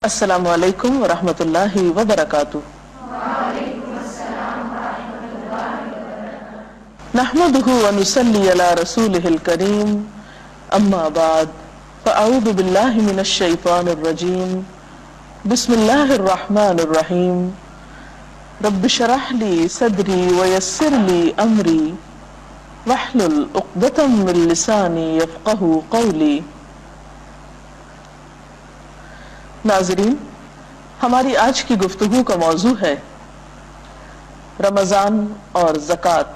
السلام علیکم ورحمۃ اللہ وبرکاتہ۔ نحمده ونصلي على رسوله الكريم اما بعد فاعوذ باللہ من الشیطان الرجیم بسم اللہ الرحمن الرحیم رب اشرح لي صدری ويسر لي امری واحلل عقدۃ من لسانی یفقهوا قولی۔ ناظرین، ہماری آج کی گفتگو کا موضوع ہے رمضان اور زکوٰۃ۔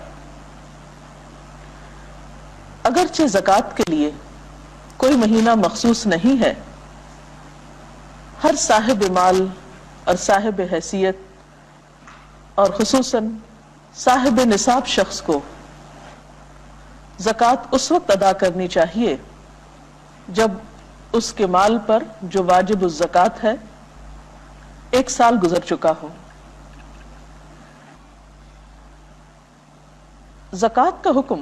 اگرچہ زکوٰۃ کے لیے کوئی مہینہ مخصوص نہیں ہے، ہر صاحب مال اور صاحب حیثیت اور خصوصاً صاحب نصاب شخص کو زکوٰۃ اس وقت ادا کرنی چاہیے جب اس کے مال پر جو واجب الزکوٰۃ ہے 1 سال گزر چکا ہو۔ زکوٰۃ کا حکم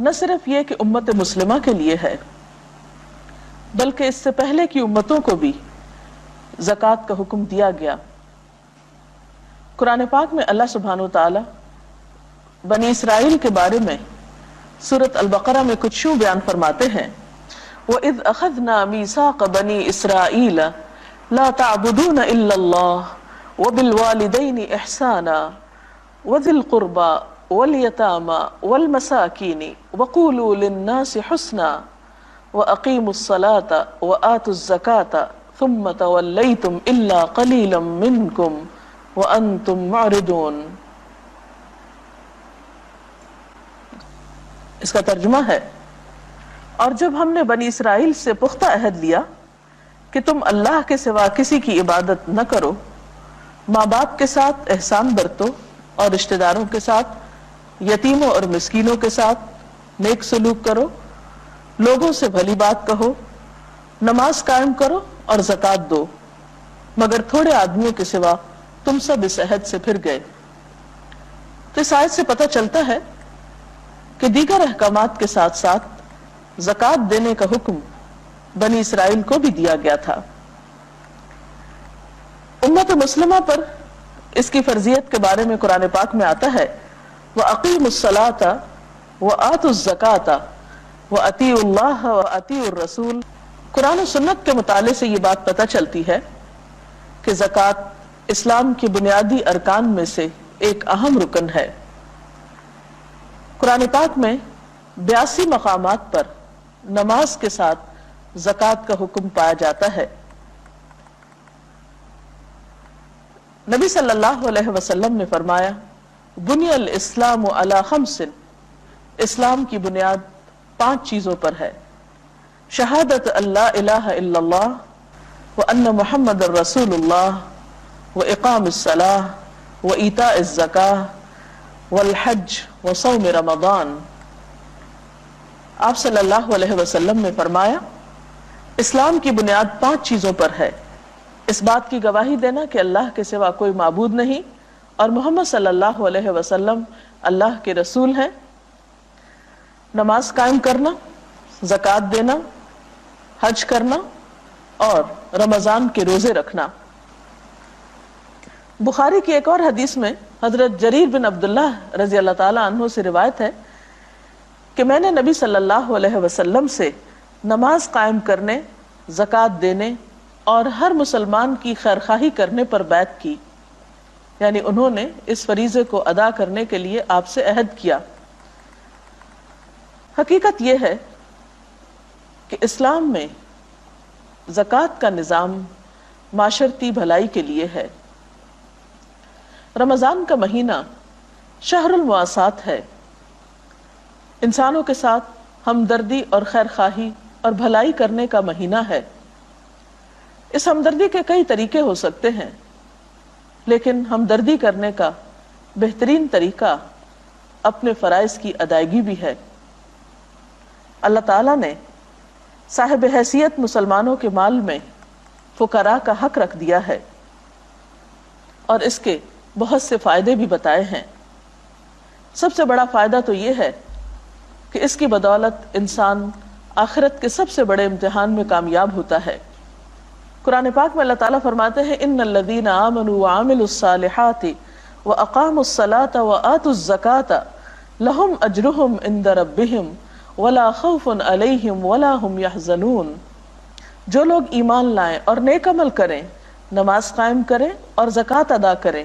نہ صرف یہ کہ امت مسلمہ کے لیے ہے، بلکہ اس سے پہلے کی امتوں کو بھی زکوٰۃ کا حکم دیا گیا۔ قرآن پاک میں اللہ سبحانہ وتعالی بنی اسرائیل کے بارے میں سورۃ البقرہ میں کچھ یوں بیان فرماتے ہیں: وَإِذْ أَخَذْنَا مِيثَاقَ بَنِي إِسْرَائِيلَ لَا تَعْبُدُونَ إِلَّا اللَّهَ وَبِالْوَالِدَيْنِ إِحْسَانًا وَذِي الْقُرْبَى وَالْيَتَامَى وَالْمَسَاكِينِ وَقُولُوا لِلنَّاسِ حُسْنًا وَأَقِيمُوا الصَّلَاةَ وَآتُوا الزَّكَاةَ ثُمَّ تَوَلَّيْتُمْ إِلَّا قَلِيلًا مِّنكُمْ وَأَنتُم مُّعْرِضُونَ۔ اس کا ترجمہ ہے، اور جب ہم نے بنی اسرائیل سے پختہ عہد لیا کہ تم اللہ کے سوا کسی کی عبادت نہ کرو، ماں باپ کے ساتھ احسان برتو اور رشتہ داروں کے ساتھ، یتیموں اور مسکینوں کے ساتھ نیک سلوک کرو، لوگوں سے بھلی بات کہو، نماز قائم کرو اور زکوٰۃ دو، مگر تھوڑے آدمیوں کے سوا تم سب اس عہد سے پھر گئے۔ تو اس آیت سے پتہ چلتا ہے کہ دیگر احکامات کے ساتھ ساتھ زکوٰۃ دینے کا حکم بنی اسرائیل کو بھی دیا گیا تھا۔ امت مسلمہ پر اس کی فرضیت کے بارے میں قرآن پاک میں آتا ہے: وَأَقِيمُوا الصَّلَاةَ وَآتُوا الزَّكَاةَ وَأَطِيعُوا اللَّهَ وَأَطِيعُوا الرَّسُولَ۔ قرآن و سنت کے مطالعے سے یہ بات پتہ چلتی ہے کہ زکوٰۃ اسلام کی بنیادی ارکان میں سے ایک اہم رکن ہے۔ قرآن پاک میں 82 مقامات پر نماز کے ساتھ زکوٰۃ کا حکم پایا جاتا ہے۔ نبی صلی اللہ علیہ وسلم نے فرمایا: بنی الاسلام علی 5، اسلام کی بنیاد 5 چیزوں پر ہے: شہادت اللہ الہ الا اللہ وان محمد رسول اللہ واقام الصلاۃ وایتاء الزکاۃ والحج وصوم رمضان۔ آپ صلی اللہ علیہ وسلم نے فرمایا، اسلام کی بنیاد 5 چیزوں پر ہے: اس بات کی گواہی دینا کہ اللہ کے سوا کوئی معبود نہیں اور محمد صلی اللہ علیہ وسلم اللہ کے رسول ہیں، نماز قائم کرنا، زکوٰۃ دینا، حج کرنا اور رمضان کے روزے رکھنا۔ بخاری کی ایک اور حدیث میں حضرت جریر بن عبداللہ رضی اللہ تعالی عنہ سے روایت ہے کہ میں نے نبی صلی اللہ علیہ وسلم سے نماز قائم کرنے، زکوٰۃ دینے اور ہر مسلمان کی خیرخواہی کرنے پر بیعت کی، یعنی انہوں نے اس فریضے کو ادا کرنے کے لیے آپ سے عہد کیا۔ حقیقت یہ ہے کہ اسلام میں زکوٰۃ کا نظام معاشرتی بھلائی کے لیے ہے۔ رمضان کا مہینہ شہر المواسات ہے، انسانوں کے ساتھ ہمدردی اور خیرخواہی اور بھلائی کرنے کا مہینہ ہے۔ اس ہمدردی کے کئی طریقے ہو سکتے ہیں، لیکن ہمدردی کرنے کا بہترین طریقہ اپنے فرائض کی ادائیگی بھی ہے۔ اللہ تعالیٰ نے صاحب حیثیت مسلمانوں کے مال میں فقراء کا حق رکھ دیا ہے اور اس کے بہت سے فائدے بھی بتائے ہیں۔ سب سے بڑا فائدہ تو یہ ہے کہ اس کی بدولت انسان آخرت کے سب سے بڑے امتحان میں کامیاب ہوتا ہے۔ قرآن پاک میں اللہ تعالیٰ فرماتے ہیں ان الذین آمنوا وعملوا الصالحات واقاموا الصلاة وآتوا الزکاة لہم اجرہم عند ربہم ولا خوف علیہم ولا ہم یحزنون. جو لوگ ایمان لائیں اور نیک عمل کریں، نماز قائم کریں اور زکوٰۃ ادا کریں،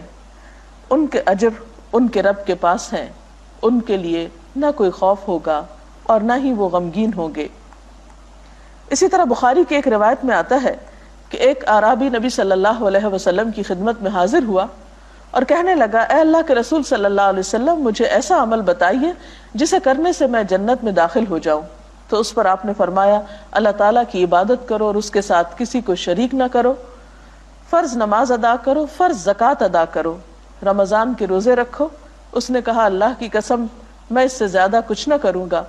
ان کے اجر ان کے رب کے پاس ہیں، ان کے لیے نہ کوئی خوف ہوگا اور نہ ہی وہ غمگین ہوں گے. اسی طرح بخاری کی ایک روایت میں آتا ہے کہ ایک اعرابی نبی صلی اللہ علیہ وسلم کی خدمت میں حاضر ہوا اور کہنے لگا اے اللہ کے رسول صلی اللہ علیہ وسلم، مجھے ایسا عمل بتائیے جسے کرنے سے میں جنت میں داخل ہو جاؤں. تو اس پر آپ نے فرمایا اللہ تعالیٰ کی عبادت کرو اور اس کے ساتھ کسی کو شریک نہ کرو، فرض نماز ادا کرو، فرض زکوٰۃ ادا کرو، رمضان کے روزے رکھو. اس نے کہا اللہ کی قسم میں اس سے زیادہ کچھ نہ کروں گا.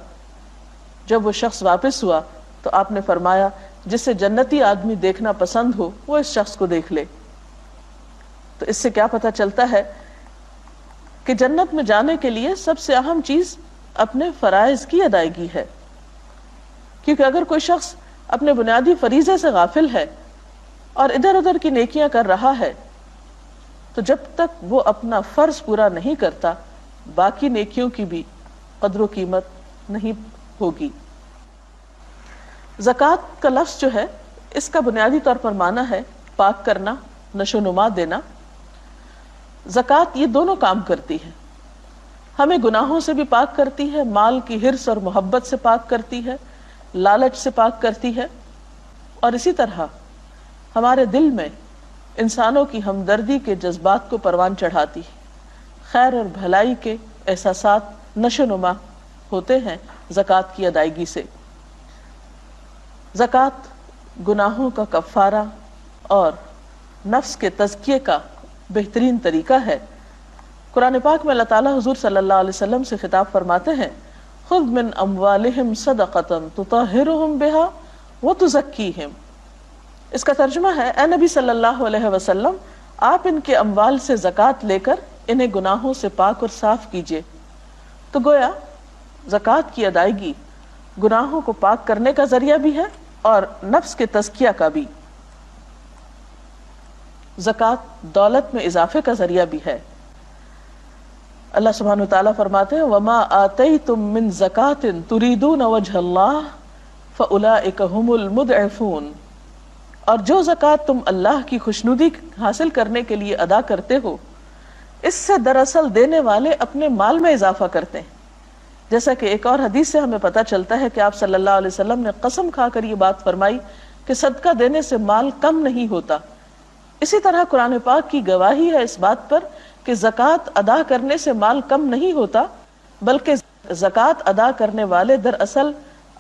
جب وہ شخص واپس ہوا تو آپ نے فرمایا جسے جنتی آدمی دیکھنا پسند ہو وہ اس شخص کو دیکھ لے. تو اس سے کیا پتہ چلتا ہے کہ جنت میں جانے کے لیے سب سے اہم چیز اپنے فرائض کی ادائیگی ہے. کیونکہ اگر کوئی شخص اپنے بنیادی فریضے سے غافل ہے اور ادھر ادھر کی نیکیاں کر رہا ہے تو جب تک وہ اپنا فرض پورا نہیں کرتا باقی نیکیوں کی بھی قدر و قیمت نہیں ہوگی. زکوٰۃ کا لفظ جو ہے اس کا بنیادی طور پر معنی ہے پاک کرنا، نشو نما دینا. زکوٰۃ یہ دونوں کام کرتی ہے، ہمیں گناہوں سے بھی پاک کرتی ہے، مال کی حرص اور محبت سے پاک کرتی ہے، لالچ سے پاک کرتی ہے، اور اسی طرح ہمارے دل میں انسانوں کی ہمدردی کے جذبات کو پروان چڑھاتی ہے. خیر اور بھلائی کے احساسات نشو نما ہوتے ہیں زکوٰۃ کی ادائیگی سے. زکوٰۃ گناہوں کا کفارہ اور نفس کے تزکیے کا بہترین طریقہ ہے. قرآن پاک میں اللہ تعالیٰ حضور صلی اللہ علیہ وسلم سے خطاب فرماتے ہیں خذ من اموالہم صدقۃ تطہرہم بہا وتزکیہم. اس کا ترجمہ ہے اے نبی صلی اللہ علیہ وسلم آپ ان کے اموال سے زکوٰۃ لے کر انہیں گناہوں سے پاک اور صاف کیجیے. تو گویا زکوٰۃ کی ادائیگی گناہوں کو پاک کرنے کا ذریعہ بھی ہے اور نفس کے تزکیہ کا بھی. زکوٰۃ دولت میں اضافے کا ذریعہ بھی ہے. اللہ سبحانہ وتعالیٰ فرماتے ہیں وَمَا آتَيْتُم مِّن زَكَاةٍ تُرِيدُونَ وَجْهَ اللَّهِ فَأُولَٰئِكَ هُمُ الْمُضْعِفُونَ. اور جو زکوٰۃ تم اللہ کی خوشنودی حاصل کرنے کے لیے ادا کرتے ہو اس سے دراصل دینے والے اپنے مال میں اضافہ کرتے ہیں. جیسا کہ ایک اور حدیث سے ہمیں پتہ چلتا ہے کہ آپ صلی اللہ علیہ وسلم نے قسم کھا کر یہ بات فرمائی کہ صدقہ دینے سے مال کم نہیں ہوتا. اسی طرح قرآن پاک کی گواہی ہے اس بات پر کہ زکوٰۃ ادا کرنے سے مال کم نہیں ہوتا بلکہ زکوٰۃ ادا کرنے والے دراصل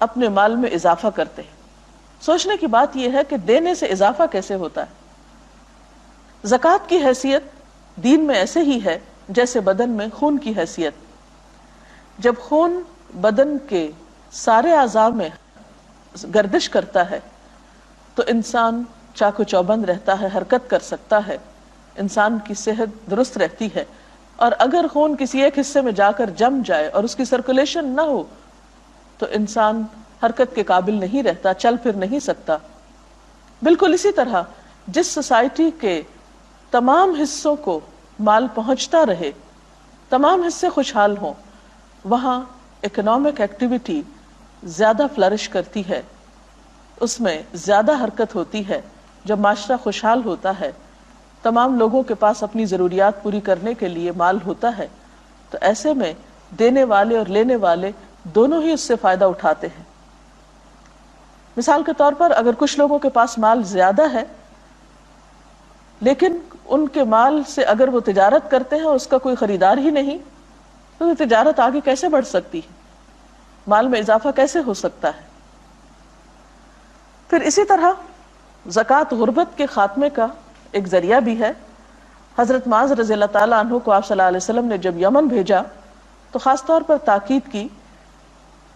اپنے مال میں اضافہ کرتے ہیں. سوچنے کی بات یہ ہے کہ دینے سے اضافہ کیسے ہوتا ہے. زکوٰۃ کی حیثیت دین میں ایسے ہی ہے جیسے بدن میں خون کی حیثیت. جب خون بدن کے سارے اعضاء میں گردش کرتا ہے تو انسان چاق و چوبند رہتا ہے، حرکت کر سکتا ہے، انسان کی صحت درست رہتی ہے. اور اگر خون کسی ایک حصے میں جا کر جم جائے اور اس کی سرکولیشن نہ ہو تو انسان حرکت کے قابل نہیں رہتا، چل پھر نہیں سکتا. بالکل اسی طرح جس سوسائٹی کے تمام حصوں کو مال پہنچتا رہے، تمام حصے خوشحال ہوں، وہاں اکنامک ایکٹیویٹی زیادہ فلرش کرتی ہے، اس میں زیادہ حرکت ہوتی ہے. جب معاشرہ خوشحال ہوتا ہے، تمام لوگوں کے پاس اپنی ضروریات پوری کرنے کے لیے مال ہوتا ہے، تو ایسے میں دینے والے اور لینے والے دونوں ہی اس سے فائدہ اٹھاتے ہیں. مثال کے طور پر اگر کچھ لوگوں کے پاس مال زیادہ ہے لیکن ان کے مال سے اگر وہ تجارت کرتے ہیں اس کا کوئی خریدار ہی نہیں تو تجارت آگے کیسے بڑھ سکتی ہے، مال میں اضافہ کیسے ہو سکتا ہے. پھر اسی طرح زکوٰۃ غربت کے خاتمے کا ایک ذریعہ بھی ہے. حضرت معاذ رضی اللہ تعالیٰ عنہ کو آپ صلی اللہ علیہ وسلم نے جب یمن بھیجا تو خاص طور پر تاکید کی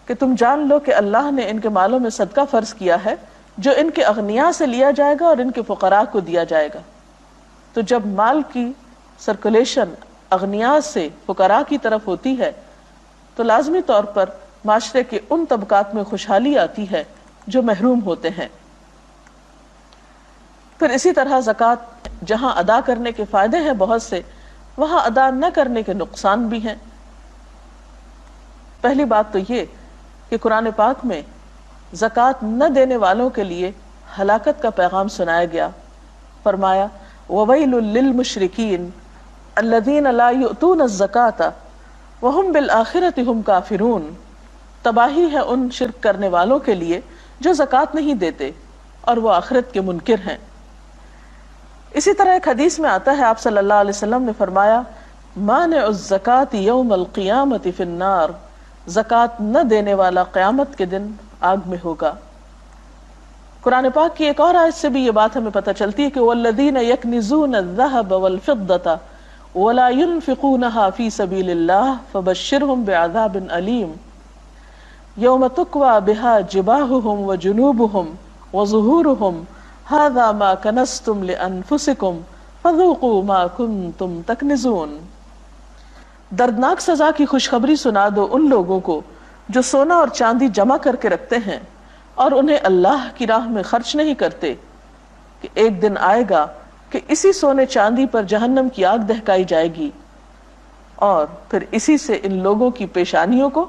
کہ تم جان لو کہ اللہ نے ان کے مالوں میں صدقہ فرض کیا ہے جو ان کے اغنیاء سے لیا جائے گا اور ان کے فقراء کو دیا جائے گا. تو جب مال کی سرکولیشن اغنیاء سے فقراء کی طرف ہوتی ہے تو لازمی طور پر معاشرے کے ان طبقات میں خوشحالی آتی ہے جو محروم ہوتے ہیں. پھر اسی طرح زکوٰۃ جہاں ادا کرنے کے فائدے ہیں بہت سے، وہاں ادا نہ کرنے کے نقصان بھی ہیں۔ پہلی بات تو یہ کہ قرآن پاک میں زکوٰۃ نہ دینے والوں کے لیے ہلاکت کا پیغام سنایا گیا۔ فرمایا وَوَيْلٌ لِّلْمُشْرِكِينَ الَّذِينَ لَا يُؤْتُونَ الزَّكَاةَ وَهُمْ بِالْآخِرَةِ هُمْ كَافِرُونَ، تباہی ہے ان شرک کرنے والوں کے لیے جو زکوٰۃ نہیں دیتے اور وہ آخرت کے منکر ہیں۔ اسی طرح ایک حدیث میں آتا ہے، آپ صلی اللہ علیہ وسلم نے فرمایا مانع الزکاة یوم القیامت فی النار، زکوٰۃ نہ دینے والا قیامت کے دن آگ میں ہوگا۔ قرآن پاک کی ایک اور آیت سے بھی یہ بات ہمیں پتہ چلتی ہے کہ والذین یکنزون الذھب والفضة ولا ينفقونها فی سبیل اللہ فبشرهم بعذاب علیم یوم تکوی بها جباہهم وجنوبهم وظہورهم هذا ما کنزتم لانفسکم فذوقوا ما کنتم تکنزون۔ دردناک سزا کی خوشخبری سنا دو ان لوگوں کو جو سونا اور چاندی جمع کر کے رکھتے ہیں اور انہیں اللہ کی راہ میں خرچ نہیں کرتے، کہ ایک دن آئے گا کہ اسی سونے چاندی پر جہنم کی آگ دہکائی جائے گی، اور پھر اسی سے ان لوگوں کی پیشانیوں کو،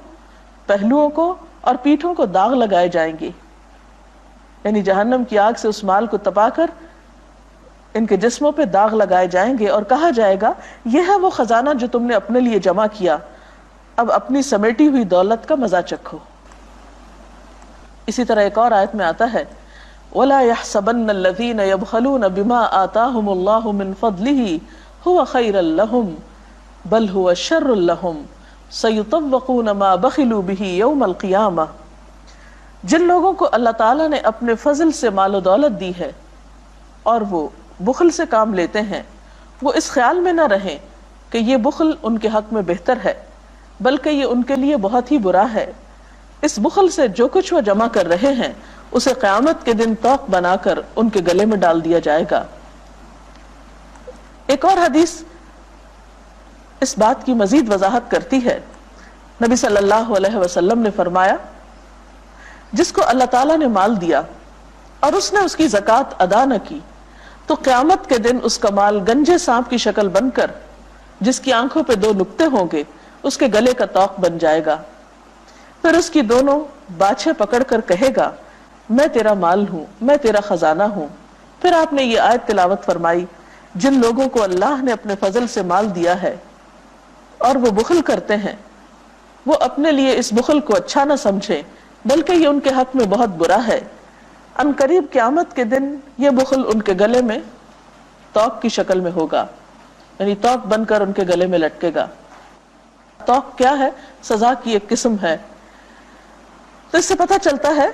پہلوؤں کو اور پیٹھوں کو داغ لگائے جائیں گے۔ یعنی جہنم کی آگ سے اس مال کو تپا کر ان کے جسموں پہ داغ لگائے جائیں گے اور کہا جائے گا یہ ہے وہ خزانہ جو تم نے اپنے لیے جمع کیا، اب اپنی سمیٹی ہوئی دولت کا مزہ چکھو۔ اسی طرح ایک اور آیت میں آتا ہے وَلَا يَحْسَبَنَّ الَّذِينَ يَبْخَلُونَ بِمَا آتَاهُمُ اللَّهُ مِنْ فَضْلِهِ هُوَ خَيْرًا لَهُمْ بَلْ هُوَ شَرٌّ لَهُمْ سَيُطَوَّقُونَ مَا بَخِلُوا بِهِ يَوْمَ الْقِيَامَةِ۔ جن لوگوں کو اللہ تعالیٰ نے اپنے فضل سے مال و دولت دی ہے اور وہ بخل سے کام لیتے ہیں، وہ اس خیال میں نہ رہیں کہ یہ بخل ان کے حق میں بہتر ہے، بلکہ یہ ان کے لیے بہت ہی برا ہے۔ اس بخل سے جو کچھ وہ جمع کر رہے ہیں اسے قیامت کے دن توق بنا کر ان کے گلے میں ڈال دیا جائے گا۔ ایک اور حدیث اس بات کی مزید وضاحت کرتی ہے۔ نبی صلی اللہ علیہ وسلم نے فرمایا جس کو اللہ تعالیٰ نے مال دیا اور اس نے اس کی زکوٰۃ ادا نہ کی تو قیامت کے دن اس کا مال گنجے سانپ کی شکل بن کر، جس کی آنکھوں پہ 2 نقطے ہوں گے، اس کے گلے کا توق بن جائے گا۔ پھر اس کی دونوں باچھیں پکڑ کر کہے گا میں تیرا مال ہوں، میں تیرا خزانہ ہوں۔ پھر آپ نے یہ آیت تلاوت فرمائی جن لوگوں کو اللہ نے اپنے فضل سے مال دیا ہے اور وہ بخل کرتے ہیں، وہ اپنے لیے اس بخل کو اچھا نہ سمجھیں بلکہ یہ ان کے حق میں بہت برا ہے۔ ان قریب قیامت کے دن یہ بخل ان کے گلے میں توق کی شکل میں ہوگا، یعنی توق بن کر ان کے گلے میں لٹکے گا۔ توق کیا ہے؟ سزا کی ایک قسم ہے۔ تو اس سے پتہ چلتا ہے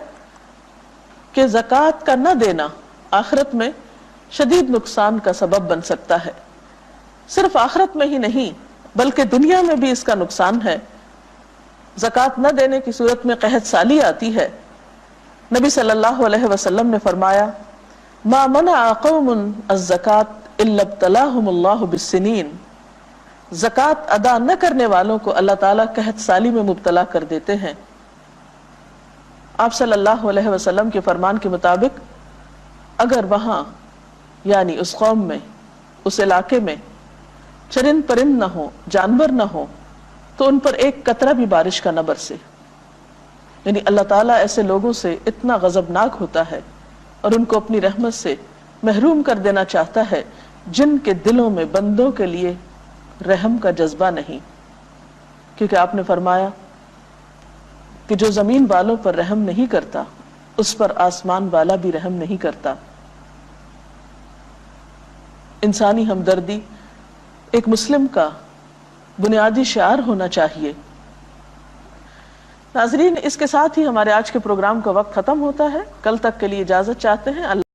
کہ زکوٰۃ کا نہ دینا آخرت میں شدید نقصان کا سبب بن سکتا ہے۔ صرف آخرت میں ہی نہیں بلکہ دنیا میں بھی اس کا نقصان ہے۔ زکوٰۃ نہ دینے کی صورت میں قحط سالی آتی ہے۔ نبی صلی اللہ علیہ وسلم نے فرمایا ما منع قوم الزکاة الا ابتلاهم اللہ بالسنین، زکوٰۃ ادا نہ کرنے والوں کو اللہ تعالیٰ قحط سالی میں مبتلا کر دیتے ہیں۔ آپ صلی اللہ علیہ وسلم کے فرمان کے مطابق اگر وہاں یعنی اس قوم میں، اس علاقے میں چرند پرند نہ ہو، جانور نہ ہو، تو ان پر ایک قطرہ بھی بارش کا نہ برسے۔ یعنی اللہ تعالیٰ ایسے لوگوں سے اتنا غضبناک ہوتا ہے اور ان کو اپنی رحمت سے محروم کر دینا چاہتا ہے جن کے دلوں میں بندوں کے لیے رحم کا جذبہ نہیں، کیونکہ آپ نے فرمایا کہ جو زمین والوں پر رحم نہیں کرتا اس پر آسمان والا بھی رحم نہیں کرتا۔ انسانی ہمدردی ایک مسلم کا بنیادی شعار ہونا چاہیے۔ ناظرین، اس کے ساتھ ہی ہمارے آج کے پروگرام کا وقت ختم ہوتا ہے۔ کل تک کے لیے اجازت چاہتے ہیں۔ اللہ